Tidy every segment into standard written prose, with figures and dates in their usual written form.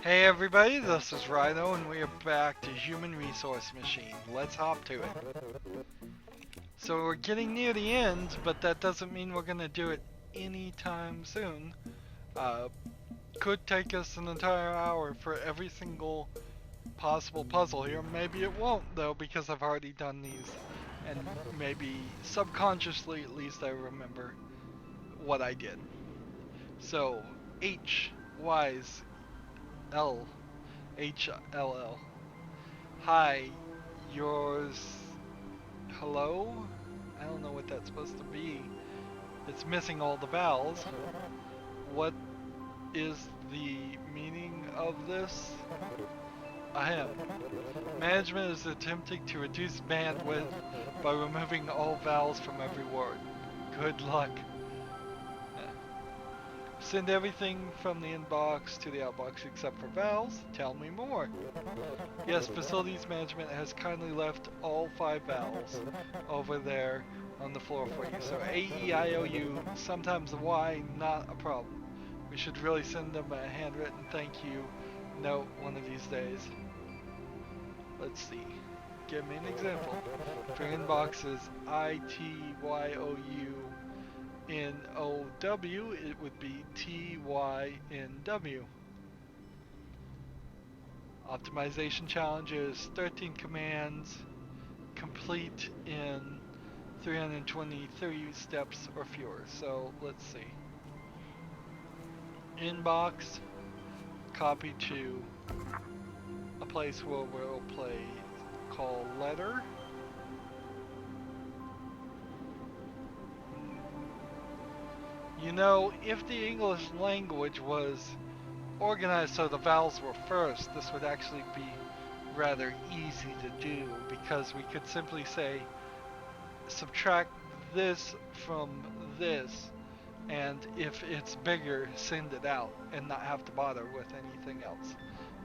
Hey everybody, this is Rydo and we are back to Human Resource Machine. Let's hop to it. So we're getting near the end, but that doesn't mean we're gonna do it anytime soon. Uh, could take us an entire hour for every single possible puzzle here. Maybe it won't though, because I've already done these. And maybe subconsciously at least I remember what I did. So, H, Y's, L, HLL. Hi, yours. Hello? I don't know what that's supposed to be. It's missing all the vowels. What is the meaning of this? Ahem. Management is attempting to reduce bandwidth by removing all vowels from every word. Good luck. Send everything from the inbox to the outbox except for vowels. Tell me more. Yes, facilities management has kindly left all 5 vowels over there on the floor for you. So A, E, I, O, U, sometimes the Y, not a problem. We should really send them a handwritten thank you note one of these days. Let's see. Give me an example. For inbox is ITYOUNOW, it would be TYNW. Optimization challenge is 13 commands, complete in 323 steps or fewer. So let's see. Inbox, copy to a place where we'll play call letter. You know, if the English language was organized so the vowels were first, this would actually be rather easy to do because we could simply say subtract this from this, and if it's bigger, send it out and not have to bother with anything else.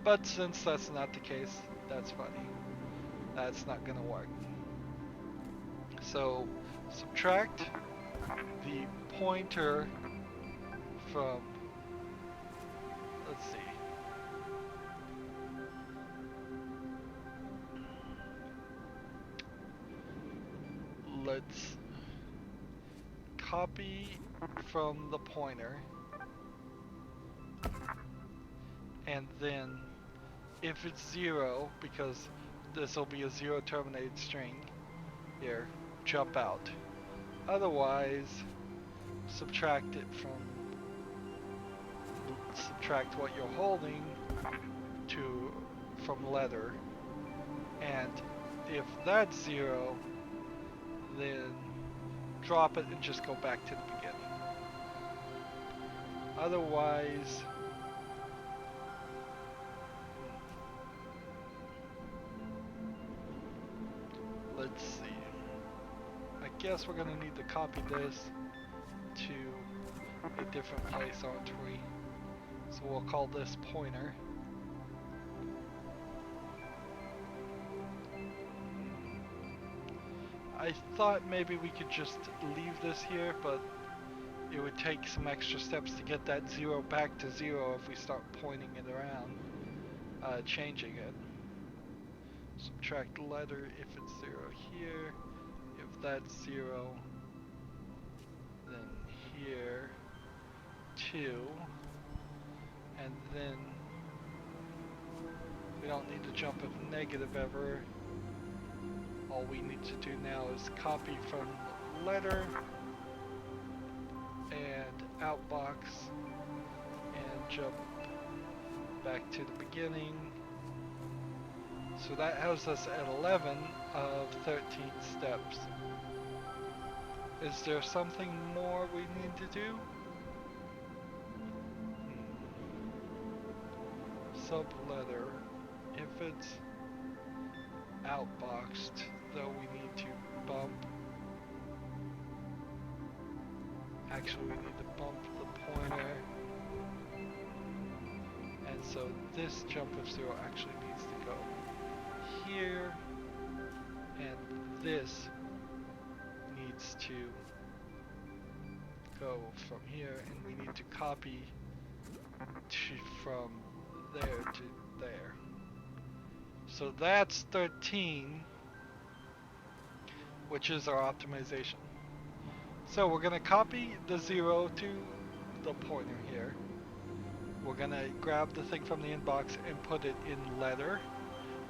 But since that's not the case, that's funny. That's not gonna work. So subtract the pointer from, let's see, let's copy from the pointer, and then if it's 0, because this will be a 0 terminated string, here, jump out. Otherwise, subtract it subtract what you're holding to from letter, and if that's 0, then drop it and just go back to the beginning. Otherwise, let's see. I guess we're gonna need to copy this to a different place, aren't we? So we'll call this pointer. I thought maybe we could just leave this here, but it would take some extra steps to get that 0 back to 0 if we start pointing it around, changing it. Subtract letter if it's 0 here. If that's 0, then here, 2, and then we don't need to jump a negative ever. All we need to do now is copy from letter and outbox and jump back to the beginning. So that has us at 11 of 13 steps. Is there something more we need to do? Subletter. If it's outboxed, though, we need to bump. Actually, we need to bump the pointer. And so this jump of 0 actually needs to go here, and this needs to go from here, and we need to copy from there So that's 13, which is our optimization. So we're gonna copy the 0 to the pointer here. We're gonna grab the thing from the inbox and put it in letter.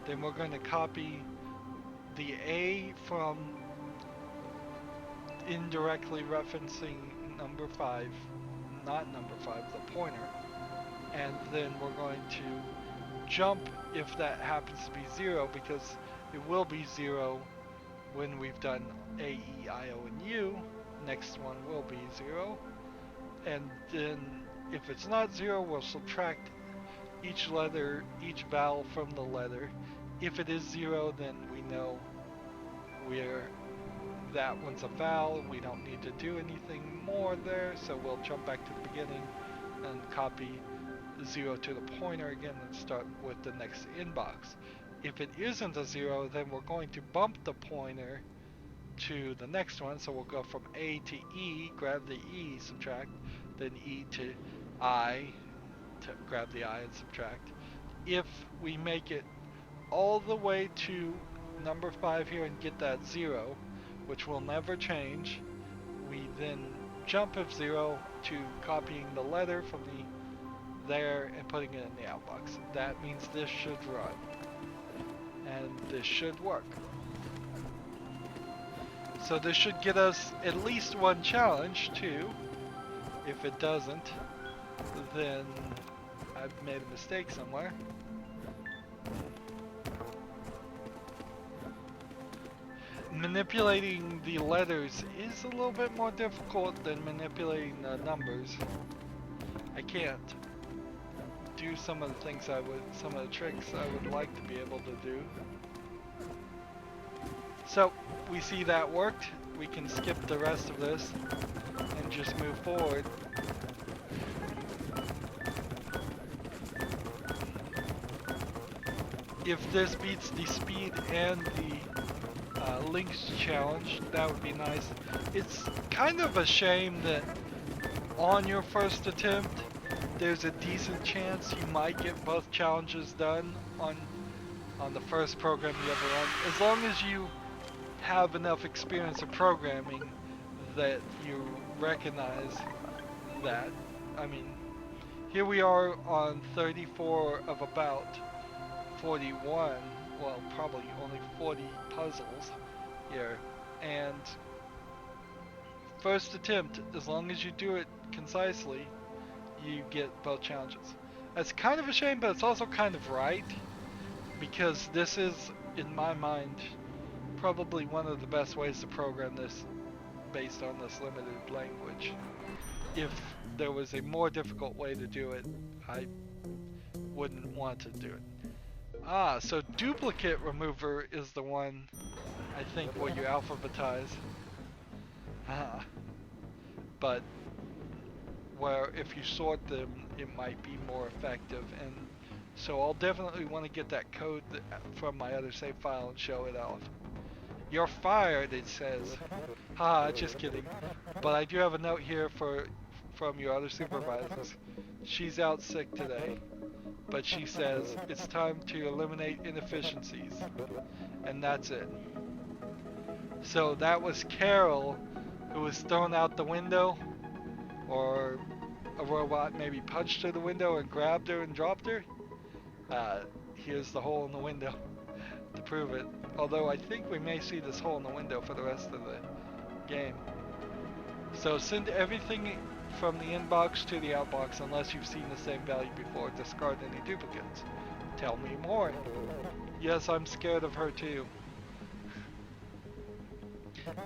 Then we're gonna copy the A from indirectly referencing number 5, not number 5, the pointer. And then we're going to jump if that happens to be 0, because it will be 0 when we've done A, E, I, O, and U. Next one will be 0. And then if it's not 0, we'll subtract each letter, each vowel from the letter. If it is 0, then we know that one's a vowel. We don't need to do anything more there, so we'll jump back to the beginning and copy 0 to the pointer again and start with the next inbox. If it isn't a 0, then we're going to bump the pointer to the next one, so we'll go from A to E, grab the E, subtract, then E to I, to grab the I and subtract. If we make it all the way to number 5 here and get that 0, which will never change, we then jump of 0 to copying the letter from there and putting it in the outbox. That means this should run, and this should work. So this should get us at least one challenge too. If it doesn't, then I've made a mistake somewhere. Manipulating the letters is a little bit more difficult than manipulating the numbers. I can't do some of the things some of the tricks I would like to be able to do. So, we see that worked. We can skip the rest of this and just move forward. If this beats the speed and the links challenge, that would be nice. It's kind of a shame that on your first attempt, there's a decent chance you might get both challenges done on the first program you ever run. As long as you have enough experience of programming that you recognize that. I mean, here we are on 34 of about 41, well, probably only 40 puzzles here, and first attempt, as long as you do it concisely, you get both challenges. That's kind of a shame, but it's also kind of right, because this is, in my mind, probably one of the best ways to program this based on this limited language. If there was a more difficult way to do it, I wouldn't want to do it. So duplicate remover is the one, I think, where you alphabetize. But where if you sort them, it might be more effective. And so I'll definitely want to get that code from my other save file and show it off. You're fired, it says. Just kidding. But I do have a note here from your other supervisors. She's out sick today, but she says it's time to eliminate inefficiencies, and that's it. So that was Carol, who was thrown out the window, or a robot maybe punched her the window and grabbed her and dropped her. Here's the hole in the window to prove it. Although I think we may see this hole in the window for the rest of the game. So send everything from the inbox to the outbox unless you've seen the same value before. Discard any duplicates. Tell me more. Yes, I'm scared of her too.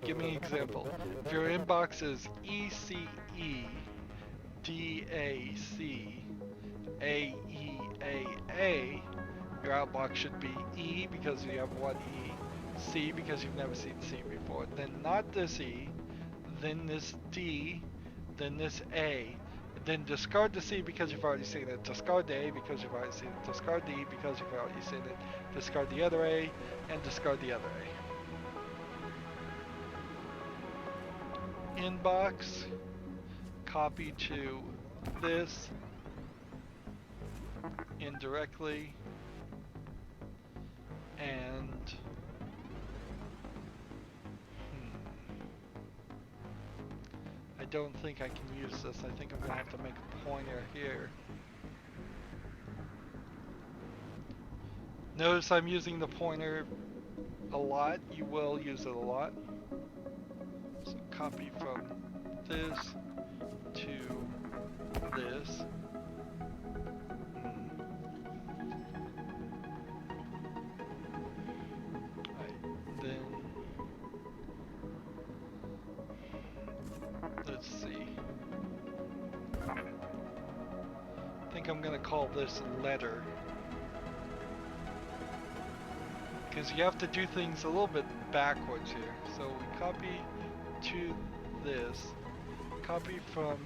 Give me an example. If your inbox is ECE, DAC, AEAA, your outbox should be E because you have one E, C because you've never seen C before, then not this E, then this D, then this A, then discard the C because you've already seen it, discard the A because you've already seen it, discard the E because you've already seen it, discard the other A, and discard the other A. Inbox, copy to this, indirectly, And I don't think I can use this. I think I'm gonna have to make a pointer here. Notice I'm using the pointer a lot. You will use it a lot. So copy from this to this. Then let's see. I think I'm gonna call this letter. Because you have to do things a little bit backwards here. So we copy to this, copy from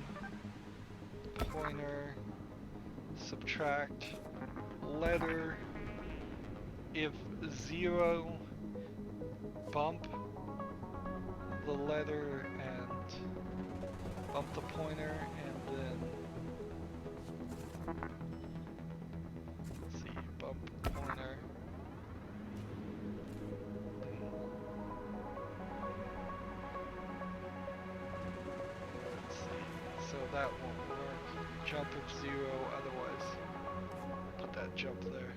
pointer, subtract letter, if 0, bump the letter and bump the pointer, and then let's see, bump the pointer. So that won't work. Jump of 0, otherwise put that jump there.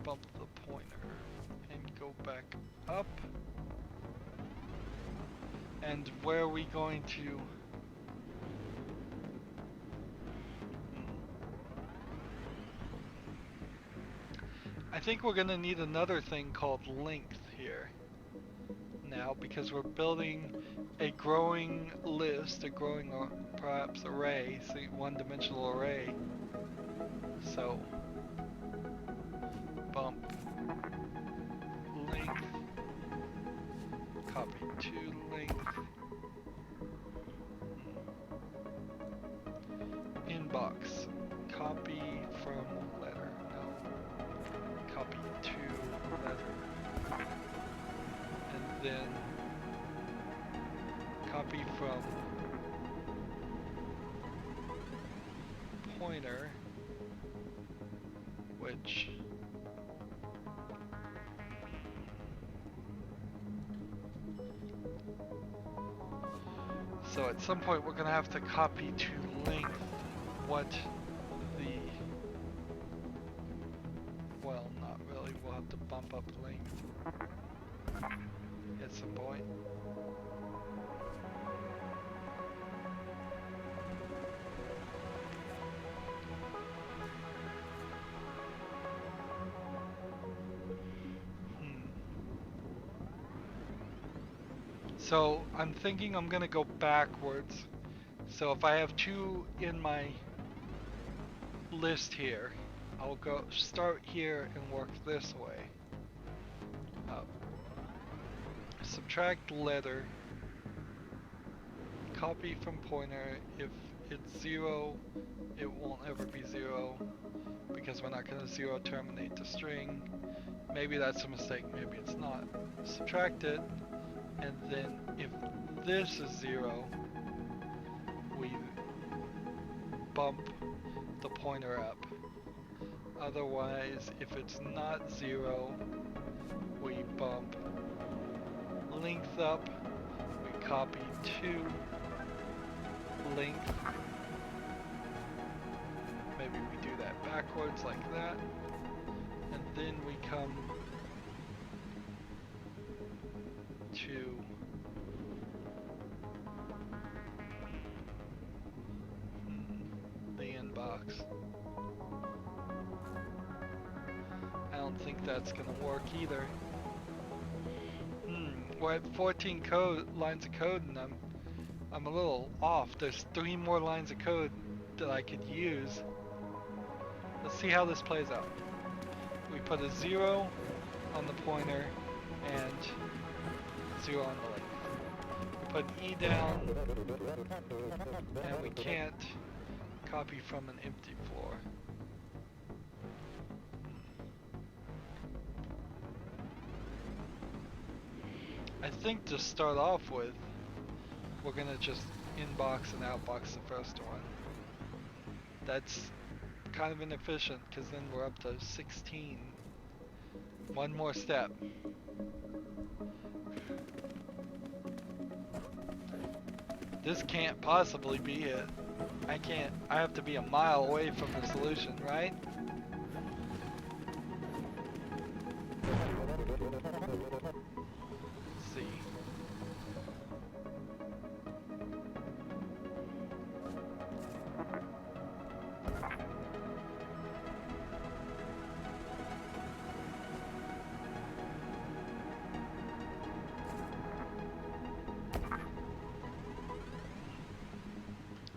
Bump the pointer and go back up. And where are we going to? I think we're gonna need another thing called length here now, because we're building a growing list, a growing or perhaps array, so one-dimensional array. So bump length, copy to length, inbox, copy from letter, no, copy to letter, and then copy from pointer, which so at some point we're gonna have to copy to length what the, well, not really, we'll have to bump up length at some point. So I'm thinking I'm gonna go backwards. So if I have 2 in my list here, I'll go start here and work this way. Subtract letter, copy from pointer. If it's 0, it won't ever be 0, because we're not gonna 0 terminate the string. Maybe that's a mistake, maybe it's not. Subtract it, and then if this is 0, we bump the pointer up. Otherwise, if it's not 0, we bump length up, we copy to length. Maybe we do that backwards like that, and then we come to the inbox. I don't think that's gonna work either. We're at 14 lines of code, and I'm a little off. There's 3 more lines of code that I could use. Let's see how this plays out. We put a 0 on the pointer and 0 on the length. We put an E down, and we can't copy from an empty floor. I think to start off with, we're gonna just inbox and outbox the first one. That's kind of inefficient because then we're up to 16. One more step. This can't possibly be it. I have to be a mile away from the solution, right? Let's see.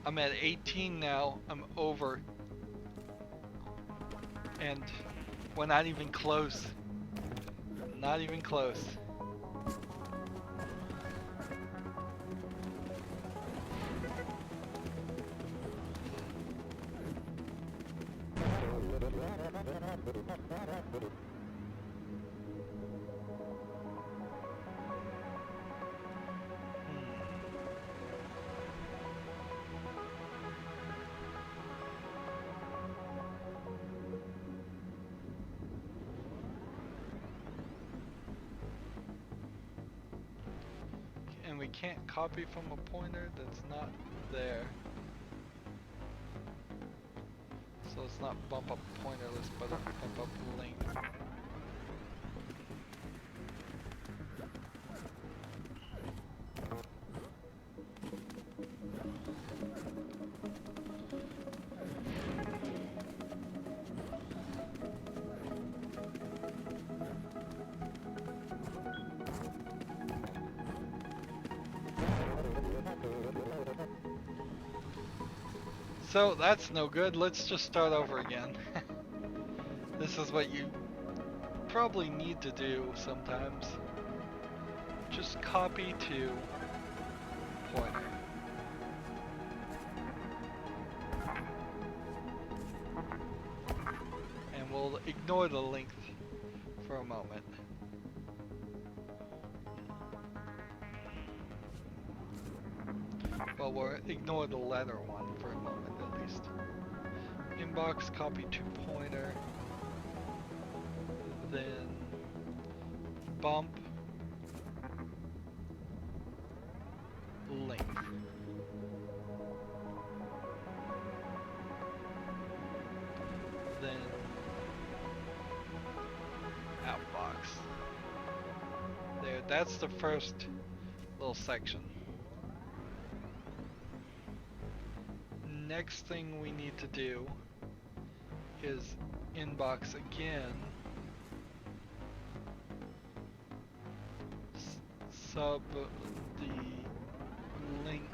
I'm at 18 now. I'm over. And we're not even close. Not even close. And we can't copy from a pointer that's not there. So let's not bump up pointer, let's bump up length. So that's no good. Let's just start over again. This is what you probably need to do sometimes. Just copy to pointer. And we'll ignore the length for a moment. Well, we'll ignore the letter one for a moment at least. Inbox, copy to pointer. Then bump length. Then outbox. There, that's the first little section. Next thing we need to do is inbox again. Sub the length.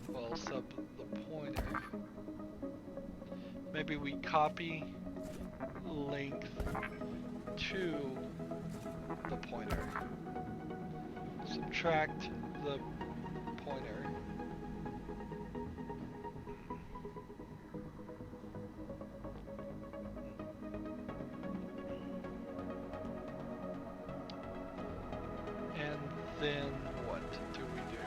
Well, sub the pointer. Maybe we copy length to the pointer. Subtract the pointer. And then what do we do?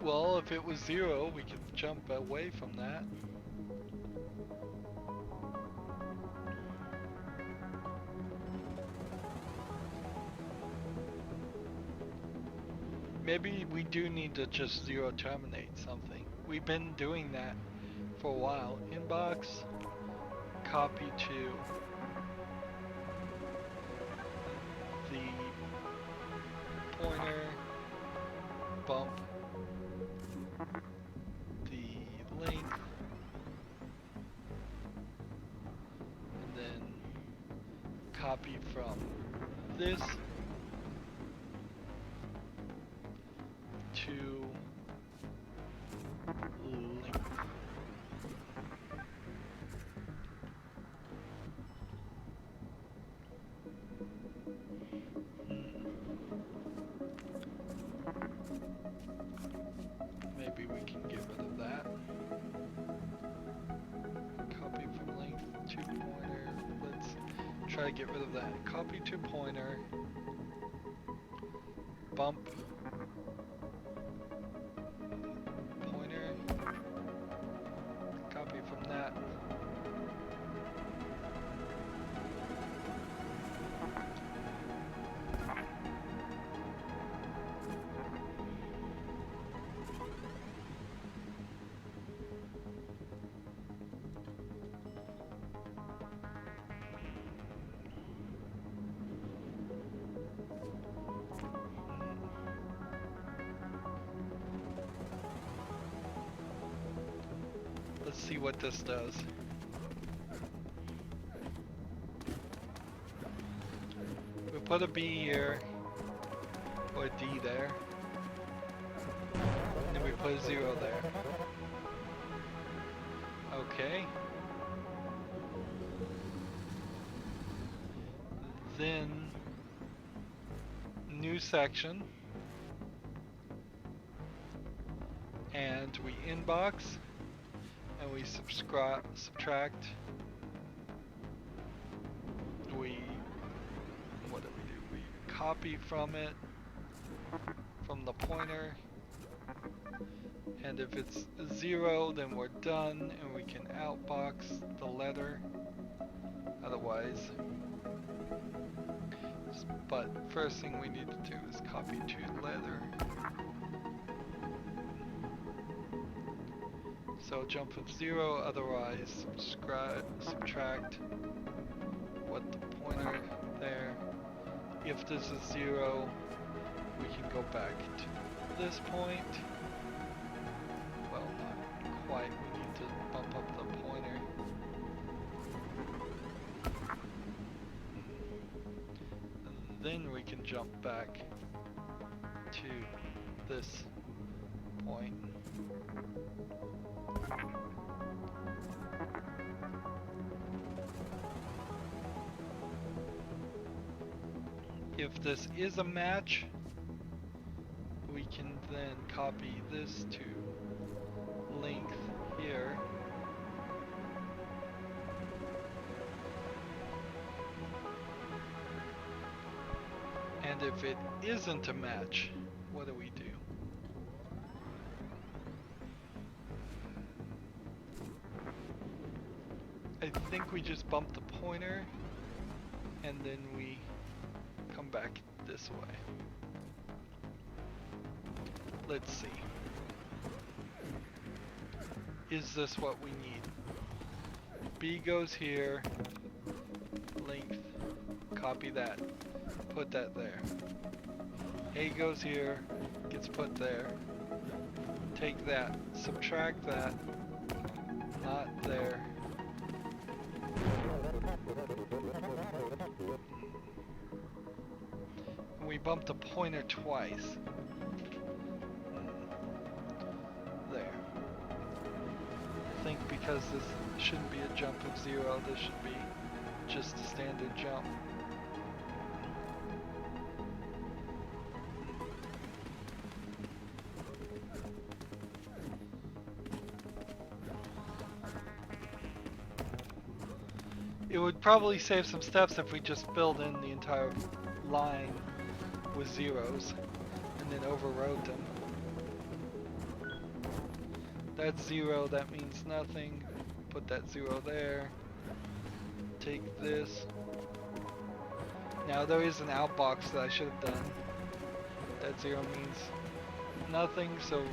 Well, if it was 0, we could jump away from that. Maybe we do need to just 0 terminate something. We've been doing that for a while. Inbox, copy to the pointer, bump the length, and then copy from this to length. Maybe we can get rid of that. gotta get rid of that. Copy to pointer. Bump. Pointer. Copy from that. Let's see what this does. We put a B here, or a D there, and then we put a 0 there. Okay. Then, new section, and we inbox. And we subtract, what do? We copy from it, from the pointer, and if it's 0, then we're done, and we can outbox the letter, otherwise. But first thing we need to do is copy to letter. So jump of 0, otherwise subtract what the pointer there. If this is 0, we can go back to this point. Well, not quite, we need to bump up the pointer. And then we can jump back to this point. If this is a match, we can then copy this to length here. And if it isn't a match, what do we do? I think we just bump the pointer and then we come back this way. Let's see. Is this what we need? B goes here, length, copy that, put that there. A goes here, gets put there. Take that, subtract that, not there. We bumped the pointer twice. There. I think because this shouldn't be a jump of 0, this should be just a standard jump. It would probably save some steps if we just filled in the entire line with 0s and then overrode them. That's 0, that means nothing. Put that 0 there. Take this. Now there is an outbox that I should have done. That 0 means nothing, so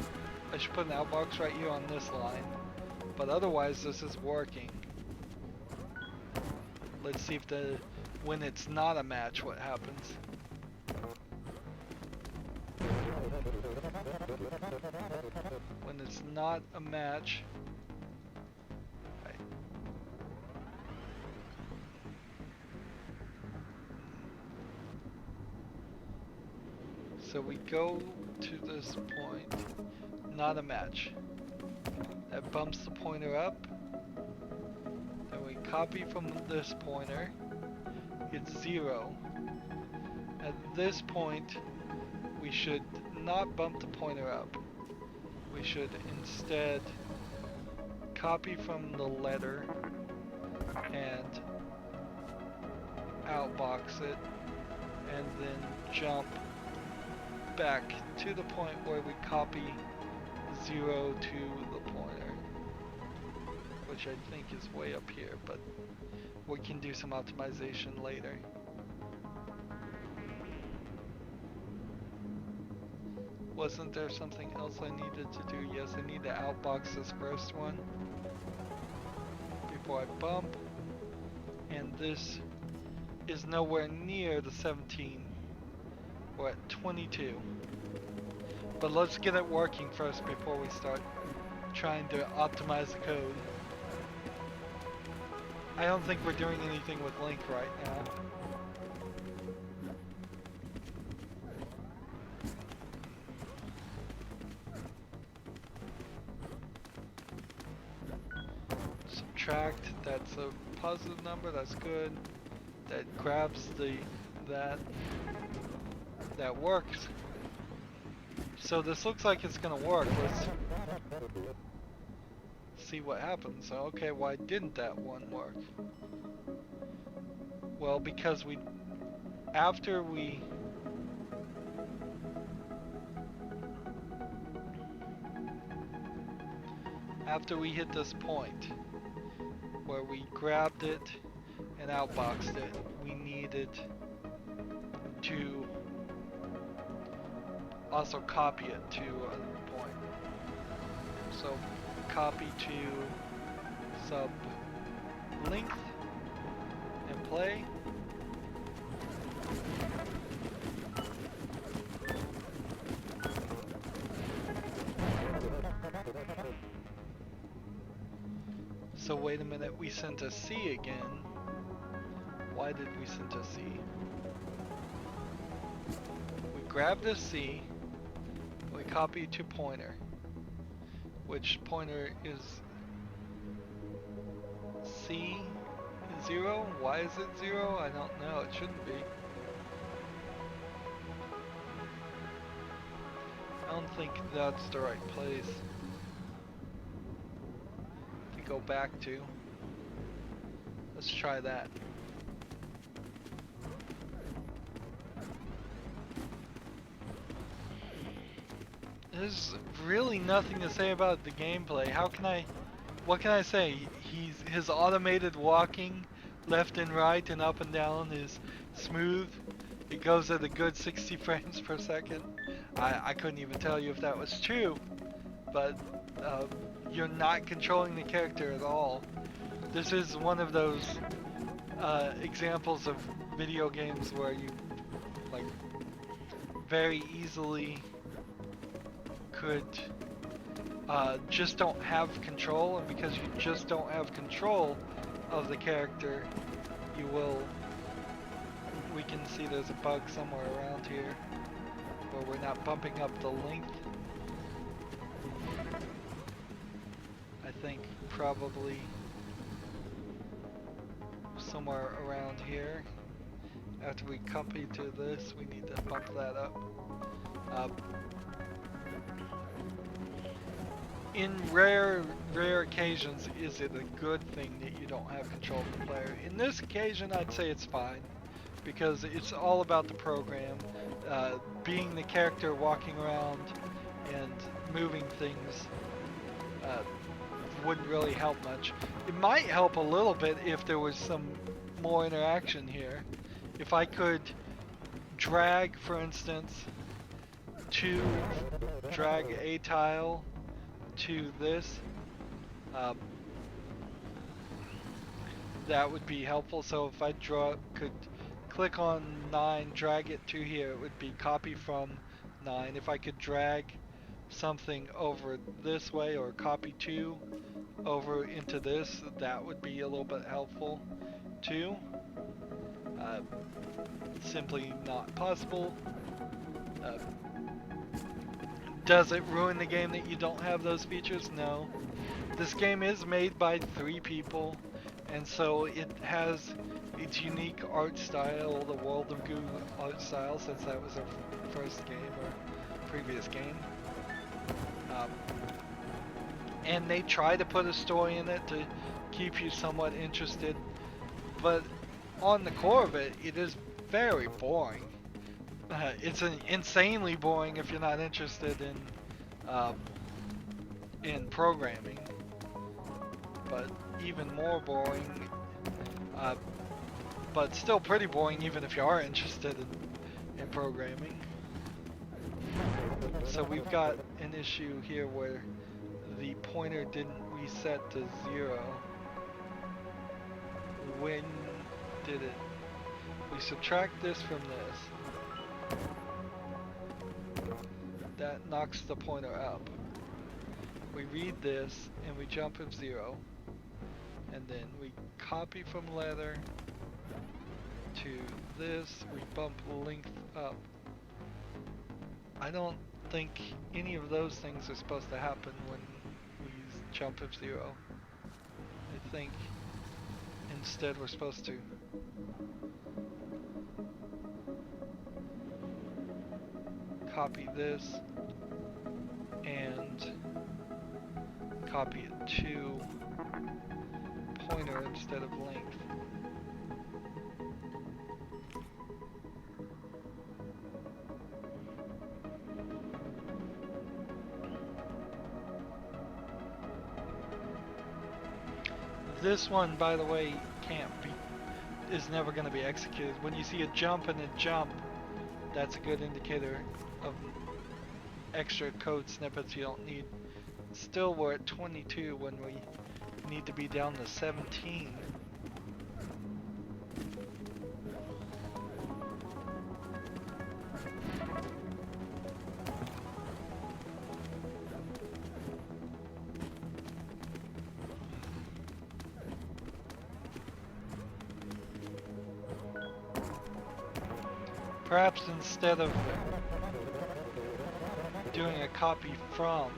I should put an outbox right here on this line. But otherwise this is working. Let's see if when it's not a match, what happens. When it's not a match, right. So we go to this point, not a match. That bumps the pointer up. Then we copy from this pointer. It's 0. At this point, we should not bump the pointer up. We should instead copy from the letter and outbox it, and then jump back to the point where we copy 0 to the pointer, which I think is way up here, but we can do some optimization later. Wasn't there something else I needed to do? Yes, I need to outbox this first one before I bump, and this is nowhere near the 17. We're at 22. But let's get it working first before we start trying to optimize the code. I don't think we're doing anything with Link right now. Subtract, that's a positive number, that's good. That grabs that works. So this looks like it's gonna work. Let's see what happens. Okay, why didn't that one work? Well, because after we hit this point where we grabbed it and outboxed it, we needed to also copy it to a point. So copy to sub length and play. So wait a minute, we sent a C again. Why did we send a C? We grabbed a C, we copy to pointer, which pointer is C 0? Why is it 0? I don't know, it shouldn't be. I don't think that's the right place to go back to. Let's try that. There's really nothing to say about the gameplay. What can I say? His automated walking left and right and up and down is smooth. It goes at a good 60 frames per second. I couldn't even tell you if that was true, but you're not controlling the character at all. This is one of those examples of video games where you like very easily could just don't have control, and because you just don't have control of the character, we can see there's a bug somewhere around here where we're not bumping up the length. I think probably somewhere around here. After we copy to this, we need to bump that up. In rare occasions, is it a good thing that you don't have control of the player? In this occasion, I'd say it's fine, because it's all about the program. Being the character walking around and moving things wouldn't really help much. It might help a little bit if there was some more interaction here. If I could drag, for instance, drag a tile to this, that would be helpful. So if I could click on 9, drag it to here, it would be copy from 9. If I could drag something over this way or copy 2 over into this, that would be a little bit helpful too. Simply not possible. Does it ruin the game that you don't have those features? No. This game is made by 3 people, and so it has its unique art style, the World of Goo art style, since that was our first game or previous game. And they try to put a story in it to keep you somewhat interested, but on the core of it, it is very boring. It's insanely boring if you're not interested in programming, but even more boring, uh, but still pretty boring even if you are interested in programming. So we've got an issue here where the pointer didn't reset to 0. When did it? We subtract this from this. That knocks the pointer up. We read this and we jump of 0. And then we copy from letter to this. We bump length up. I don't think any of those things are supposed to happen when we jump of 0. I think instead we're supposed to copy this and copy it to pointer instead of length. This one, by the way, is never going to be executed. When you see a jump and a jump, that's a good indicator of extra code snippets you don't need. Still, we're at 22 when we need to be down to 17. Perhaps instead of doing a copy from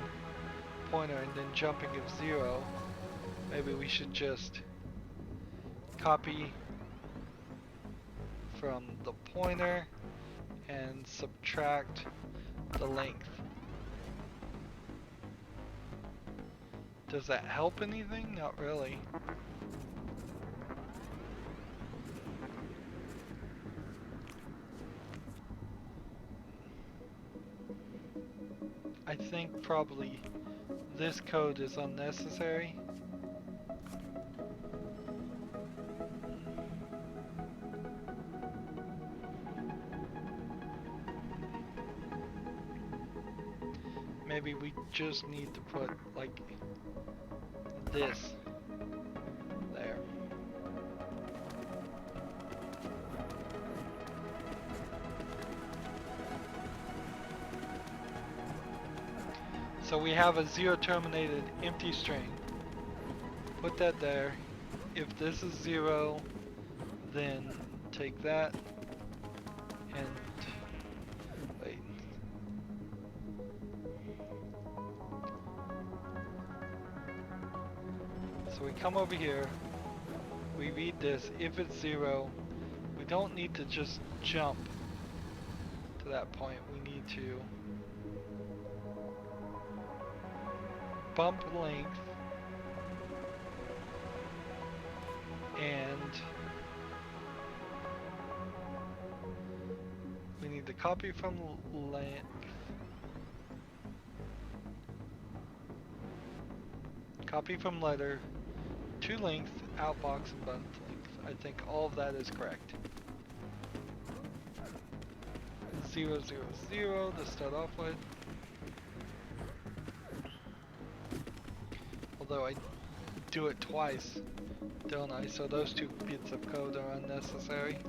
pointer and then jumping of 0, maybe we should just copy from the pointer and subtract the length. Does that help anything? Not really. I think probably this code is unnecessary. Maybe we just need to put like this there. So we have a 0 terminated empty string. Put that there. If this is 0, then take that and wait. So we come over here, we read this. If it's 0, we don't need to just jump to that point. We need to bump length and we need to copy from length, copy from letter to length, outbox and bump length. I think all of that is correct. 0, 0, 0 to start off with. Although I do it twice, don't I? So those 2 bits of code are unnecessary.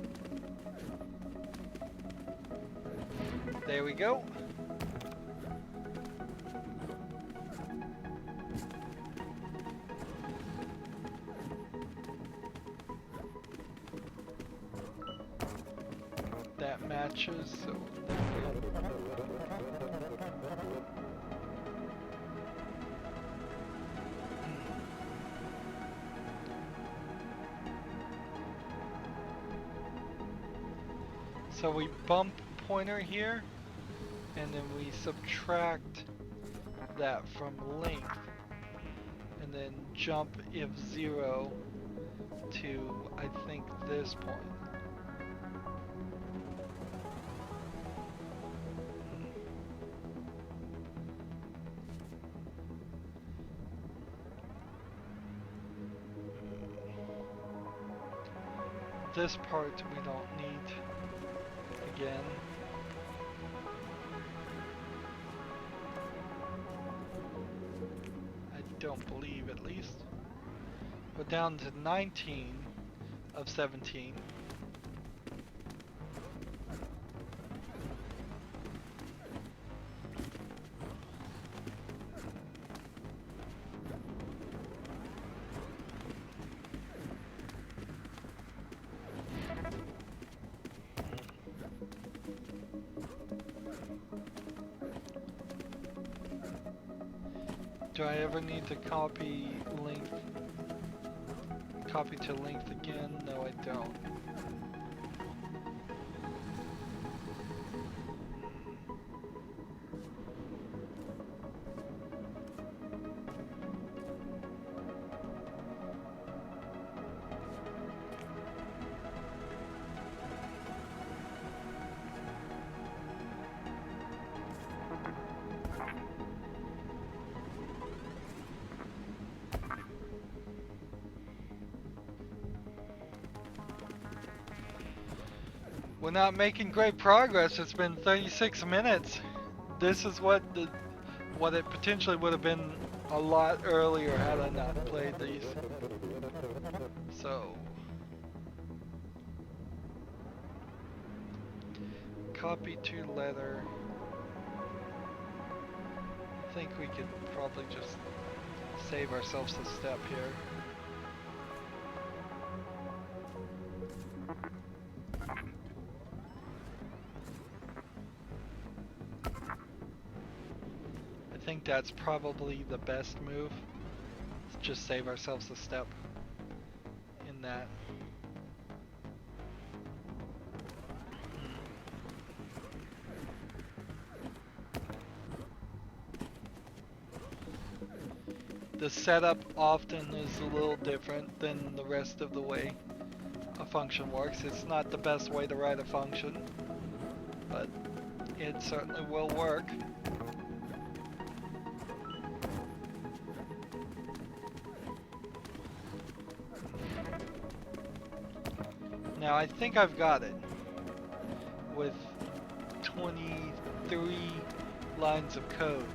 There we go. That matches, so so we bump pointer here, and then we subtract that from length, and then jump if 0 to, I think, this point. This part we don't need again. I don't believe, at least. We're down to 19 of 17. Do I ever need to copy to length again? No, I don't. We're not making great progress. It's been 36 minutes. This is what it potentially would have been a lot earlier had I not played these. So, copy to letter. I think we could probably just save ourselves a step here. I think that's probably the best move. Just save ourselves a step in that. The setup often is a little different than the rest of the way a function works. It's not the best way to write a function, but it certainly will work. Now I think I've got it with 23 lines of code.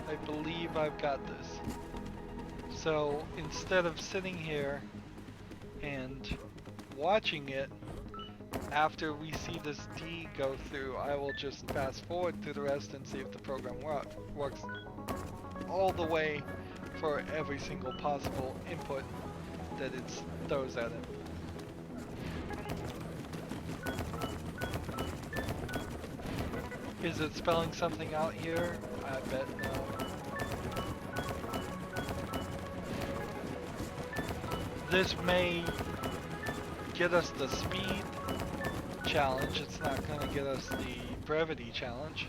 I believe I've got this. So instead of sitting here and watching it, after we see this D go through, I will just fast forward through the rest and see if the program works all the way for every single possible input that it throws at it. Is it spelling something out here? I bet no. This may get us the speed challenge. It's not going to get us the brevity challenge.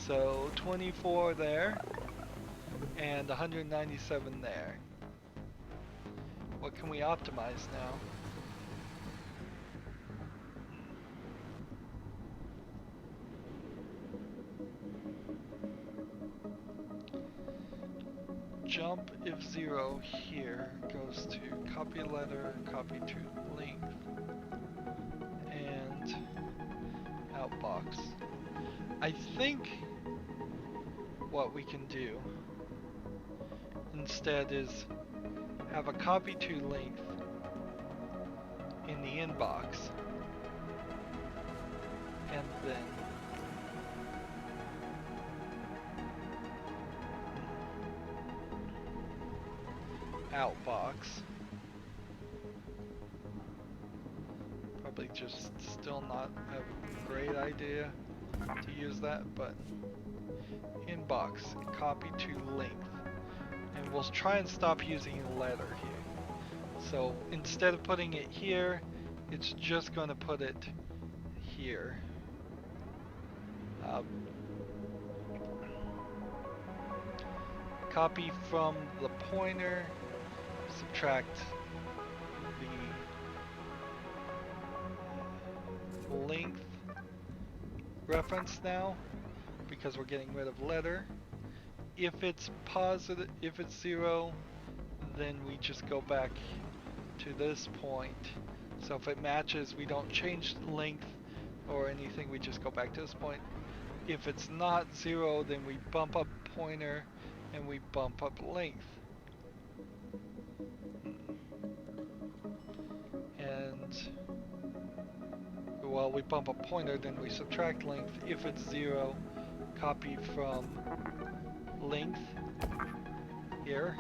So 24 there and 197 there. What can we optimize now? Jump if 0 here goes to copy letter, copy to length, and outbox. I think what we can do instead is have a copy to length in the inbox, and then outbox. Probably just still not a great idea to use that, but inbox, copy to length. And we'll try and stop using a letter here. So instead of putting it here, it's just going to put it here. Um, copy from the pointer, subtract the length reference now, because we're getting rid of letter. If it's positive, if it's 0, then we just go back to this point. So if it matches, we don't change length or anything, we just go back to this point. If it's not 0, then we bump up pointer and we bump up length. And well, we bump up pointer, then we subtract length. If it's 0, copy from length here,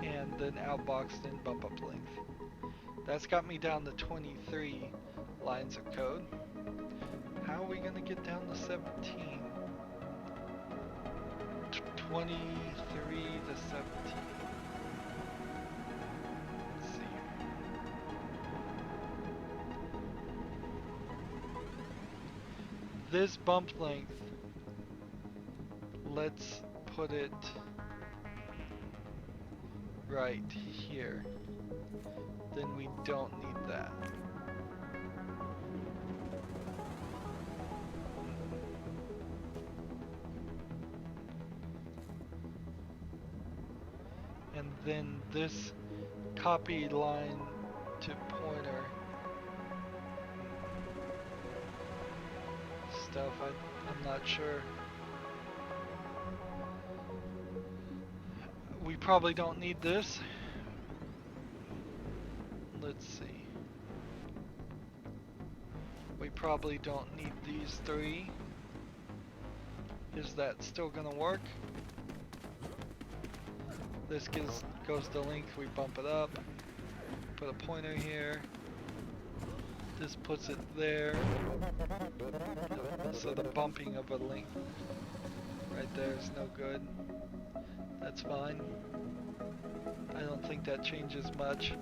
and then outbox, then bump up length. That's got me down to 23 lines of code. How are we going to get down to 17? 23 to 17. Let's see. This bump length, let's put it right here. Then we don't need that. And then this copy line to pointer stuff, I'm not sure. We probably don't need this. Let's see. We probably don't need these 3. Is that still gonna work? This goes to length, we bump it up. Put a pointer here. This puts it there. So the bumping of a length right there is no good. That's fine. I don't think that changes much.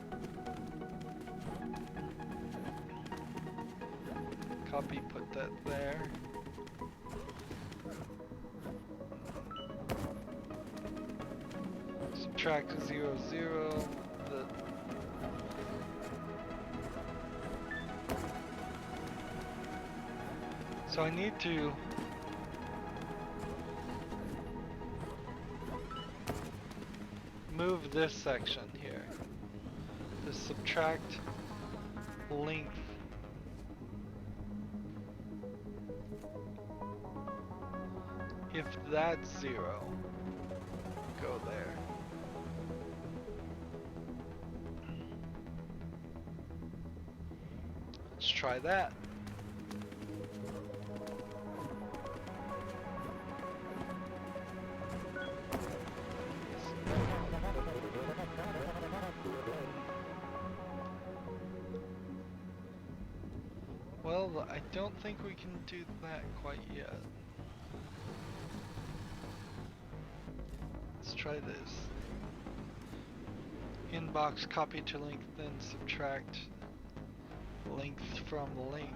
Copy, put that there. Subtract 0, 0. So I need to move this section here. To subtract length. If that's 0, go there. Let's try that. Well, I don't think we can do that quite yet. Let's try this. Inbox, copy to length, then subtract length from length.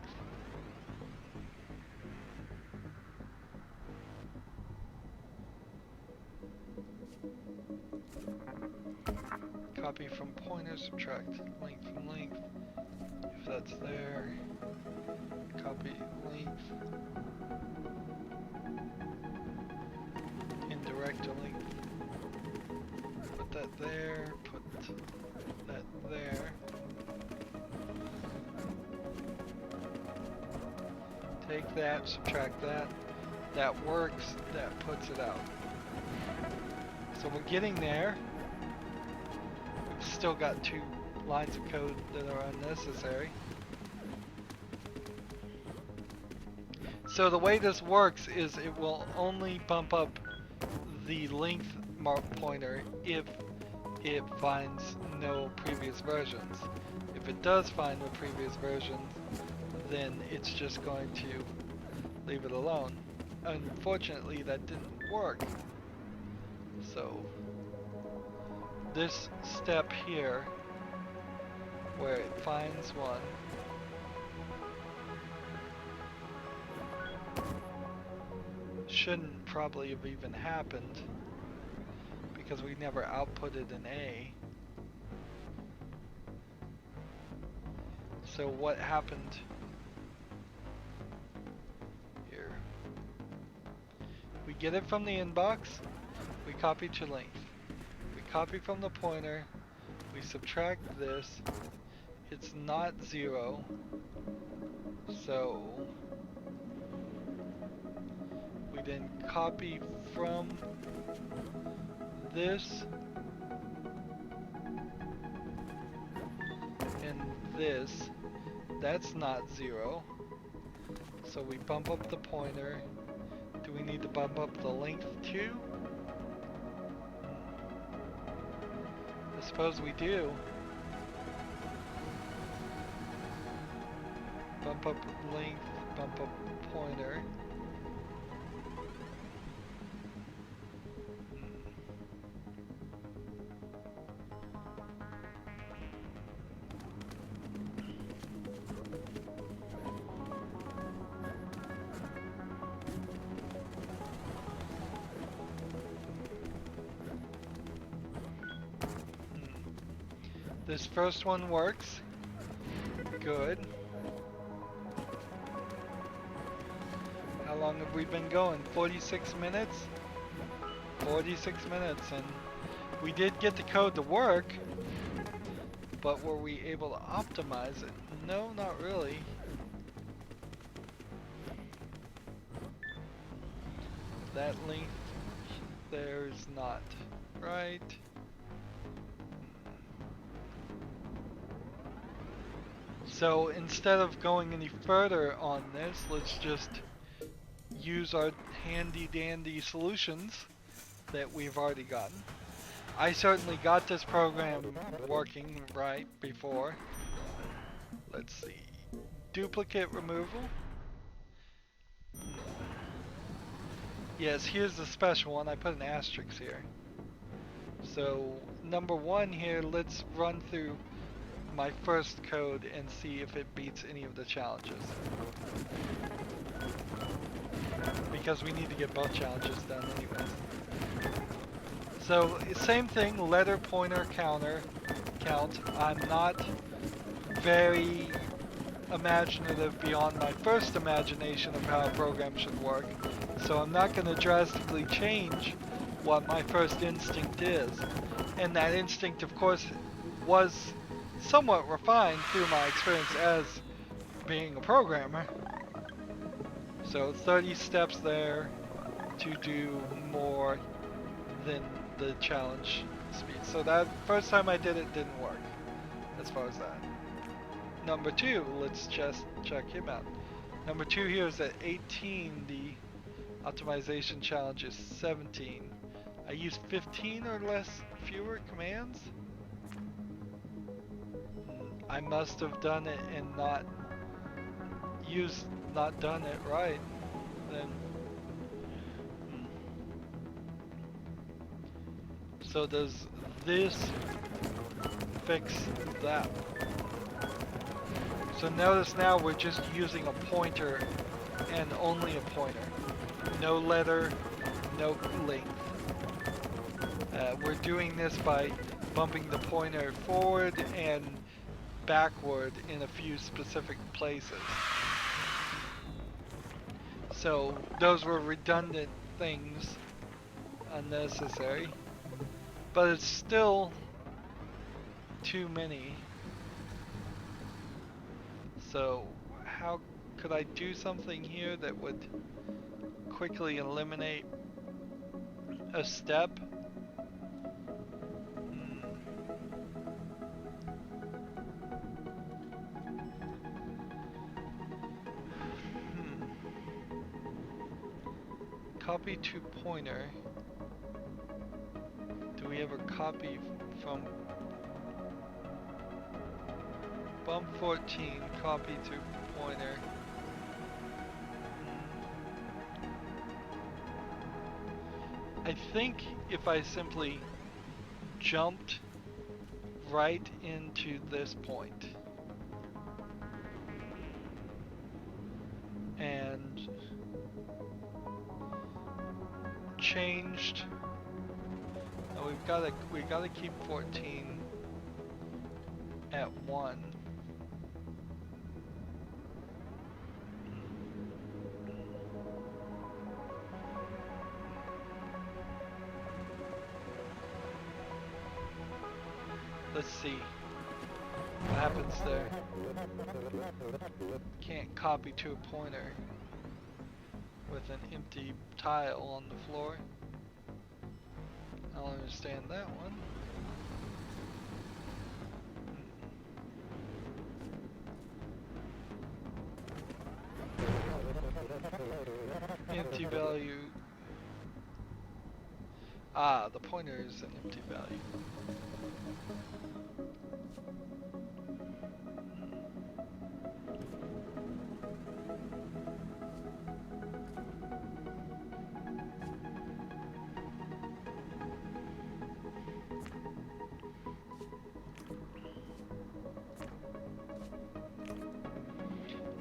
Copy from pointer, subtract length from length. If that's there, copy length. Indirect to length. Put that there, put that there. Take that, subtract that. That works, that puts it out. So we're getting there. We've still got 2 lines of code that are unnecessary. So the way this works is it will only bump up the length mark pointer if it finds no previous versions. If it does find the previous versions, then it's just going to leave it alone. Unfortunately, that didn't work. So this step here, where it finds one, shouldn't probably have even happened because we never outputted an A. So what happened here? We get it from the inbox, we copy to length. We copy from the pointer, we subtract this, it's not 0, so we then copy from this and this, that's not 0, so we bump up the pointer. Do we need to bump up the length too? I suppose we do. Bump up length, bump up pointer. This first one works. Good. How long have we been going? 46 minutes? 46 minutes, and we did get the code to work, but were we able to optimize it? No, not really. That length there is not right. So instead of going any further on this, let's just use our handy dandy solutions that we've already gotten. I certainly got this program working right before. Let's see. Duplicate removal. Yes, here's the special one. I put an asterisk here. So number 1 here, let's run through my first code and see if it beats any of the challenges. Because we need to get both challenges done anyways. So, same thing, letter pointer counter count. I'm not very imaginative beyond my first imagination of how a program should work. So I'm not going to drastically change what my first instinct is. And that instinct, of course, was somewhat refined through my experience as being a programmer. So 30 steps there to do more than the challenge speed. So that first time I did it didn't work as far as that. Number 2, let's just check him out. Number 2 here is at 18, the optimization challenge is 17. I used 15 or less fewer commands. I must have done it and not done it right then. So does this fix that? So notice now we're just using a pointer and only a pointer. No letter, no length. We're doing this by bumping the pointer forward and backward in a few specific places. So those were redundant things, unnecessary, but it's still too many. So how could I do something here that would quickly eliminate a step? Copy to pointer. Do we ever copy from bump 14, copy to pointer? I think if I simply jumped right into this point and changed. No, we gotta keep 14 at 1. Let's see what happens there. Can't copy to a pointer with an empty tile on the floor. I don't understand that one. Empty value. Ah, the pointer is an empty value.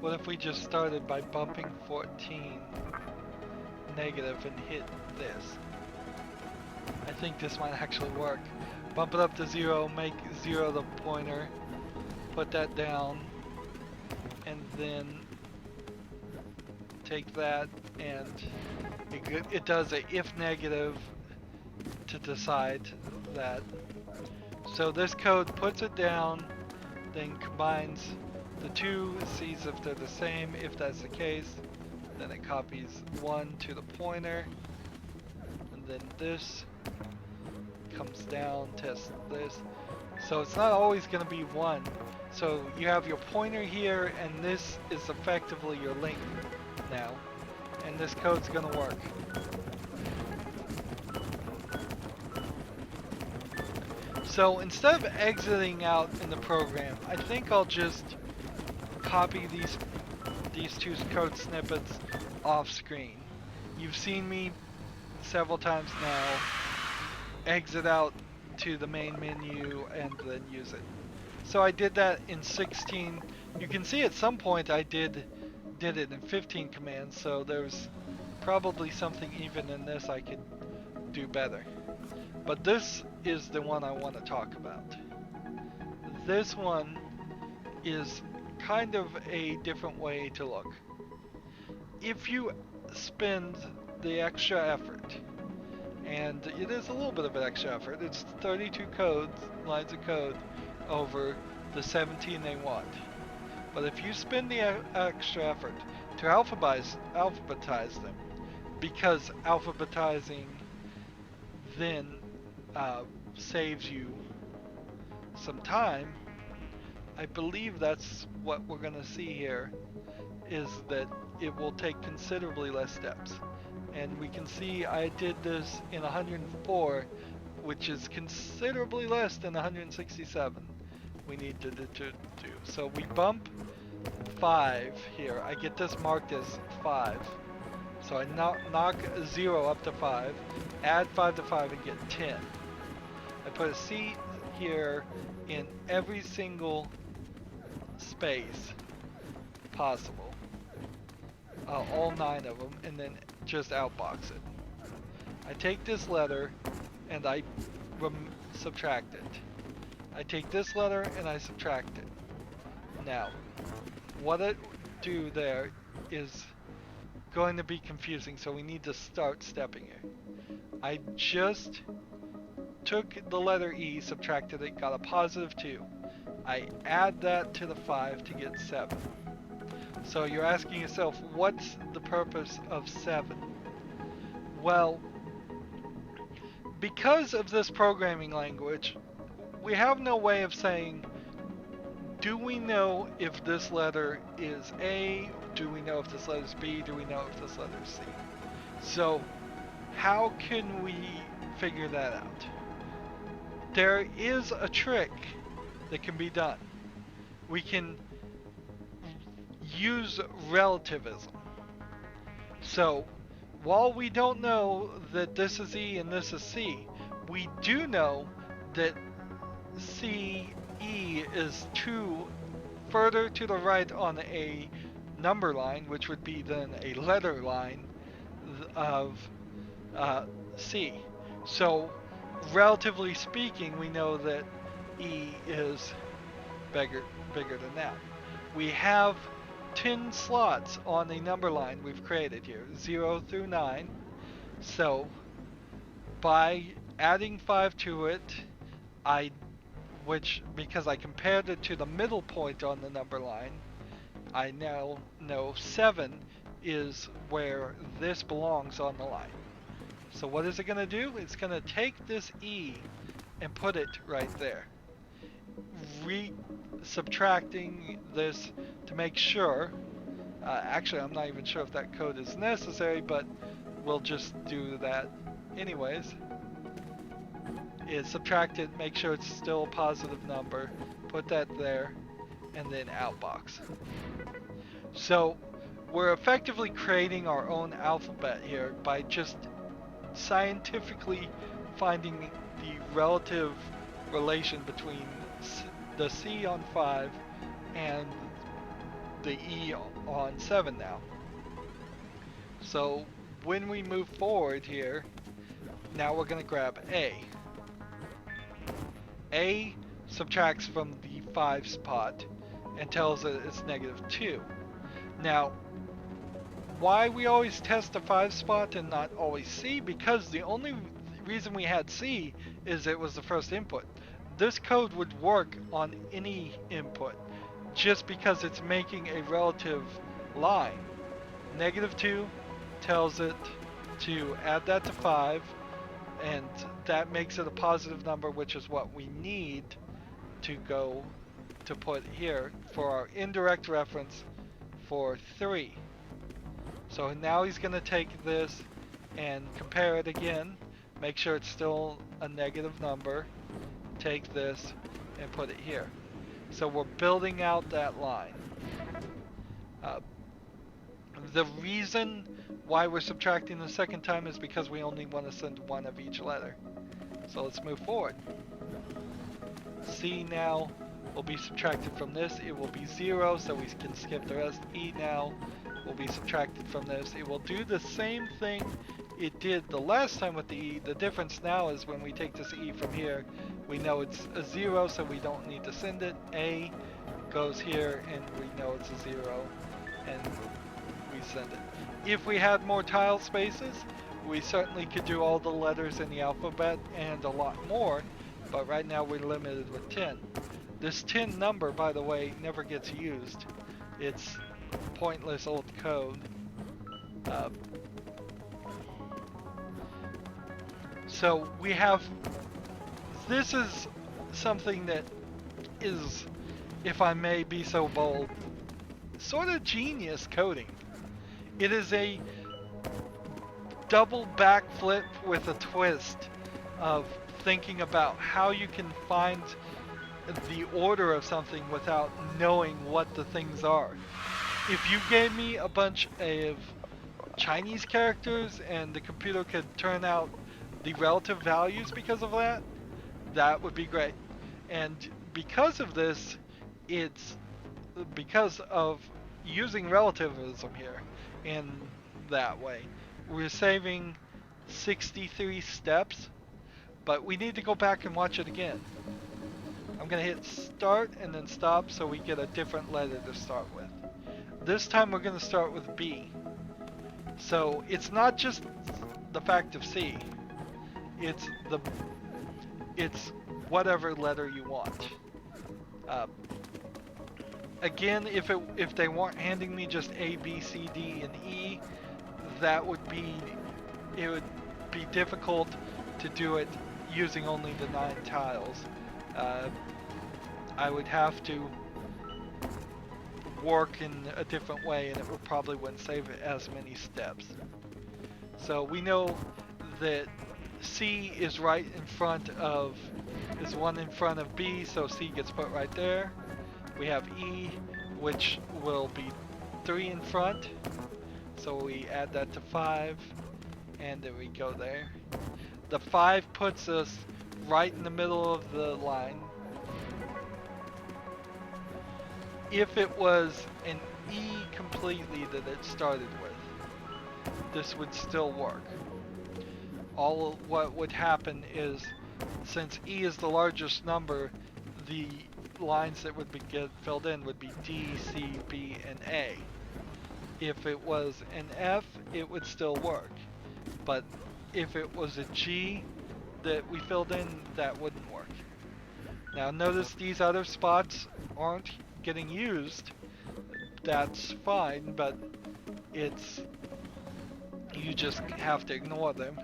What if we just started by bumping 14 negative and hit this? I think this might actually work. Bump it up to 0, make 0 the pointer, put that down, and then take that and it does a if negative to decide that. So this code puts it down, then combines the two, sees if they're the same. If that's the case, then it copies 1 to the pointer, and then this comes down, tests this. So it's not always going to be 1. So you have your pointer here, and this is effectively your link now, and this code's going to work. So instead of exiting out in the program, I think I'll just copy these two code snippets off screen. You've seen me several times now exit out to the main menu and then use it. So I did that in 16. You can see at some point I did it in 15 commands, so there's probably something even in this I could do better. But this is the one I want to talk about. This one is kind of a different way to look. If you spend the extra effort, and it is a little bit of an extra effort, it's 32 lines of code over the 17 they want. But if you spend the extra effort to alphabetize them, because alphabetizing then saves you some time, I believe that's what we're going to see here, is that it will take considerably less steps. And we can see I did this in 104, which is considerably less than 167 we need to do. So we bump 5 here. I get this marked as 5. So I knock 0 up to 5, add 5 to 5 and get 10. I put a C here in every single space possible, all 9 of them, and then just outbox it. I take this letter and I subtract it. I take this letter and I subtract it. Now, what I do there is going to be confusing, so we need to start stepping it. I just took the letter E, subtracted it, got a positive 2. I add that to the 5 to get 7. So you're asking yourself, what's the purpose of 7? Well, because of this programming language, we have no way of saying, do we know if this letter is A? Do we know if this letter is B? Do we know if this letter is C? So how can we figure that out? There is a trick that can be done. We can use relativism. So while we don't know that this is E and this is C, we do know that CE is further to the right on a number line, which would be then a letter line of C. So, relatively speaking, we know that E is bigger, bigger than that. We have 10 slots on the number line we've created here, 0 through 9. So, by adding 5 to it, because I compared it to the middle point on the number line, I now know 7 is where this belongs on the line. So what is it going to do? It's going to take this E and put it right there. Subtracting this to make sure. Actually, I'm not even sure if that code is necessary, but we'll just do that anyways. Is subtract it, make sure it's still a positive number, put that there, and then outbox. So we're effectively creating our own alphabet here by just scientifically finding the relative relation between the C on 5 and the E on 7 now. So when we move forward here, now we're going to grab A. A subtracts from the 5 spot and tells it it's -2. Now, why we always test the 5 spot and not always C? Because the only reason we had C is it was the first input. This code would work on any input just because it's making a relative line. -2 tells it to add that to 5, and that makes it a positive number, which is what we need to go to put here for our indirect reference for 3. So now he's going to take this and compare it again, make sure it's still a negative number, take this and put it here. So we're building out that line. The reason why we're subtracting the second time is because we only want to send one of each letter. So let's move forward. C now will be subtracted from this. It will be 0, so we can skip the rest. E now will be subtracted from this. It will do the same thing it did the last time with the E. The difference now is when we take this E from here, we know it's a 0, so we don't need to send it. A goes here, and we know it's a 0, and we send it. If we had more tile spaces, we certainly could do all the letters in the alphabet and a lot more, but right now we're limited with 10. This 10 number, by the way, never gets used. It's pointless old code. So we have, this is something that is, if I may be so bold, sort of genius coding. It is a double backflip with a twist of thinking about how you can find the order of something without knowing what the things are. If you gave me a bunch of Chinese characters and the computer could turn out the relative values because of that, that would be great. And because of this, it's because of using relativism here in that way. We're saving 63 steps, but we need to go back and watch it again. I'm going to hit start and then stop so we get a different letter to start with. This time we're going to start with B. So it's not just the fact of C. It's whatever letter you want. Again, if they weren't handing me just A, B, C, D, and E, it would be difficult to do it using only the 9 tiles. I would have to work in a different way, and it probably wouldn't save it as many steps. So we know that C is right in front of, is one in front of B, so C gets put right there. We have E, which will be 3 in front, so we add that to 5, and then we go there. The 5 puts us right in the middle of the line. If it was an E completely that it started with, this would still work. what would happen is, since E is the largest number, the lines that would get filled in would be D, C, B, and A. If it was an F, it would still work. But if it was a G that we filled in, that wouldn't work. Now notice these other spots aren't getting used. That's fine, but you just have to ignore them.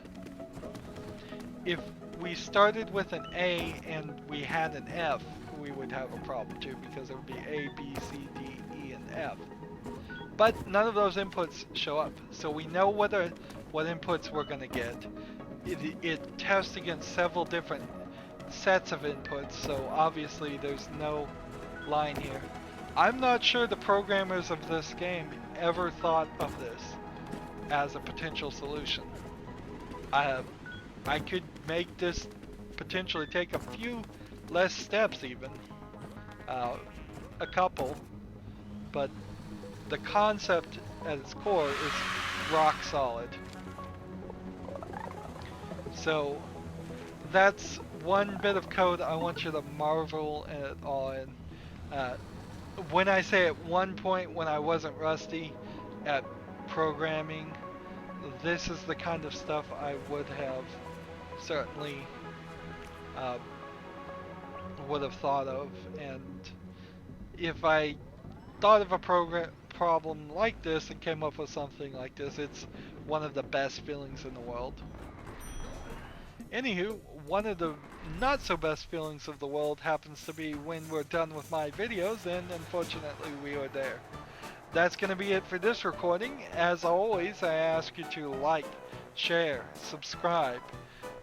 If we started with an A and we had an F, we would have a problem too, because it would be A, B, C, D, E, and F. But none of those inputs show up, so we know what inputs we're going to get. It tests against several different sets of inputs, so obviously there's no line here. I'm not sure the programmers of this game ever thought of this as a potential solution. I could make this potentially take a few less steps even, a couple, but the concept at its core is rock solid. So that's one bit of code I want you to marvel at all in. When I say at one point when I wasn't rusty at programming, this is the kind of stuff I would have certainly would have thought of, and if I thought of a problem like this and came up with something like this, it's one of the best feelings in the world. Anywho, one of the not so best feelings of the world happens to be when we're done with my videos, and unfortunately we are there. That's going to be it for this recording. As always, I ask you to like, share, subscribe,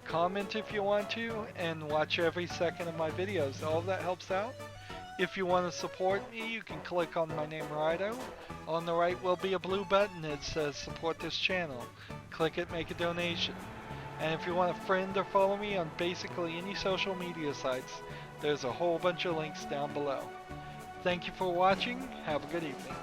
comment if you want to, and watch every second of my videos. All of that helps out. If you want to support me, you can click on my name, Rydo. On the right will be a blue button that says support this channel. Click it, make a donation. And if you want to friend or follow me on basically any social media sites, there's a whole bunch of links down below. Thank you for watching. Have a good evening.